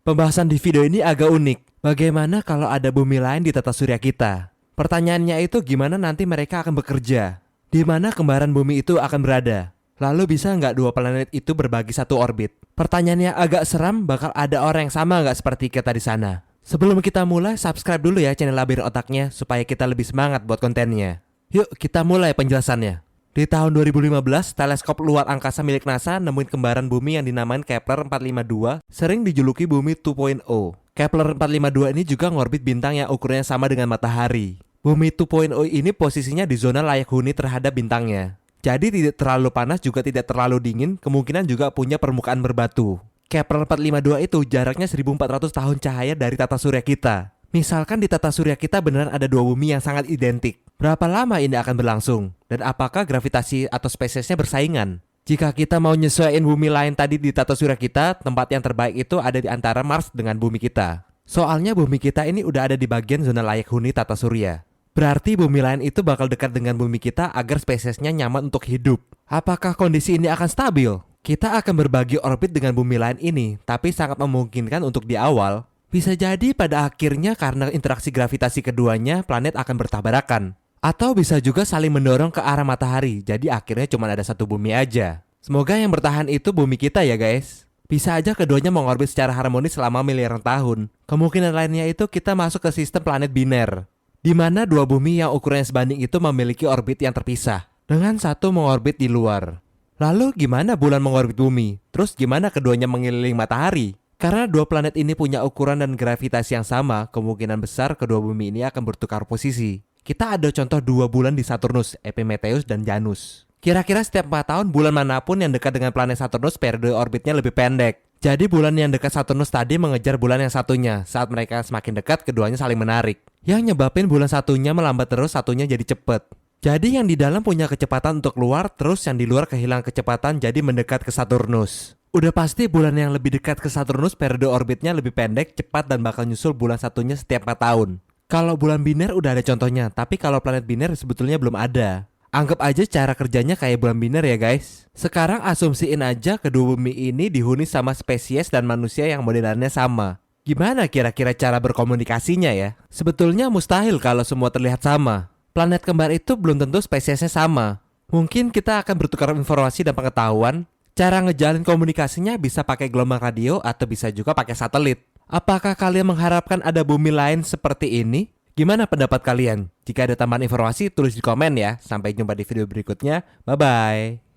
Pembahasan di video ini agak unik. Bagaimana kalau ada bumi lain di tata surya kita? Pertanyaannya itu gimana nanti mereka akan bekerja? Di mana kembaran bumi itu akan berada? Lalu bisa nggak dua planet itu berbagi satu orbit? Pertanyaannya agak seram, bakal ada orang yang sama nggak seperti kita di sana? Sebelum kita mulai, subscribe dulu ya channel Labirin Otaknya supaya kita lebih semangat buat kontennya. Yuk kita mulai penjelasannya. Di tahun 2015, teleskop luar angkasa milik NASA nemuin kembaran bumi yang dinamain Kepler 452, sering dijuluki bumi 2.0. Kepler 452 ini juga ngorbit bintang yang ukurannya sama dengan matahari. Bumi 2.0 ini posisinya di zona layak huni terhadap bintangnya. Jadi tidak terlalu panas juga tidak terlalu dingin, kemungkinan juga punya permukaan berbatu. Kepler 452 itu jaraknya 1400 tahun cahaya dari tata surya kita. Misalkan di tata surya kita beneran ada dua bumi yang sangat identik. Berapa lama ini akan berlangsung? Dan apakah gravitasi atau spesiesnya bersaingan? Jika kita mau nyesuaiin bumi lain tadi di tata surya kita, tempat yang terbaik itu ada di antara Mars dengan bumi kita. Soalnya bumi kita ini udah ada di bagian zona layak huni tata surya. Berarti bumi lain itu bakal dekat dengan bumi kita agar spesiesnya nyaman untuk hidup. Apakah kondisi ini akan stabil? Kita akan berbagi orbit dengan bumi lain ini, tapi sangat memungkinkan untuk di awal. Bisa jadi pada akhirnya karena interaksi gravitasi keduanya planet akan bertabrakan. Atau bisa juga saling mendorong ke arah matahari, jadi akhirnya cuma ada satu bumi aja. Semoga yang bertahan itu bumi kita ya guys. Bisa aja keduanya mengorbit secara harmonis selama miliaran tahun. Kemungkinan lainnya itu kita masuk ke sistem planet biner, di mana dua bumi yang ukurannya sebanding itu memiliki orbit yang terpisah, dengan satu mengorbit di luar. Lalu gimana bulan mengorbit bumi? Terus gimana keduanya mengelilingi matahari? Karena dua planet ini punya ukuran dan gravitasi yang sama, kemungkinan besar kedua bumi ini akan bertukar posisi. Kita ada contoh dua bulan di Saturnus, Epimetheus dan Janus. Kira-kira setiap 4 tahun bulan manapun yang dekat dengan planet Saturnus periode orbitnya lebih pendek. Jadi bulan yang dekat Saturnus tadi mengejar bulan yang satunya. Saat mereka semakin dekat, keduanya saling menarik. Yang nyebabin bulan satunya melambat terus, satunya jadi cepet. Jadi yang di dalam punya kecepatan untuk keluar, terus yang di luar kehilangan kecepatan jadi mendekat ke Saturnus. Udah pasti bulan yang lebih dekat ke Saturnus periode orbitnya lebih pendek, cepat dan bakal nyusul bulan satunya setiap 4 tahun. Kalau bulan biner udah ada contohnya, tapi kalau planet biner sebetulnya belum ada. Anggap aja cara kerjanya kayak bulan biner ya guys. Sekarang asumsiin aja kedua bumi ini dihuni sama spesies dan manusia yang modelannya sama. Gimana kira-kira cara berkomunikasinya ya? Sebetulnya mustahil kalau semua terlihat sama. Planet kembar itu belum tentu spesiesnya sama. Mungkin kita akan bertukar informasi dan pengetahuan. Cara ngejalin komunikasinya bisa pakai gelombang radio atau bisa juga pakai satelit. Apakah kalian mengharapkan ada bumi lain seperti ini? Gimana pendapat kalian? Jika ada tambahan informasi tulis di komen ya. Sampai jumpa di video berikutnya. Bye bye.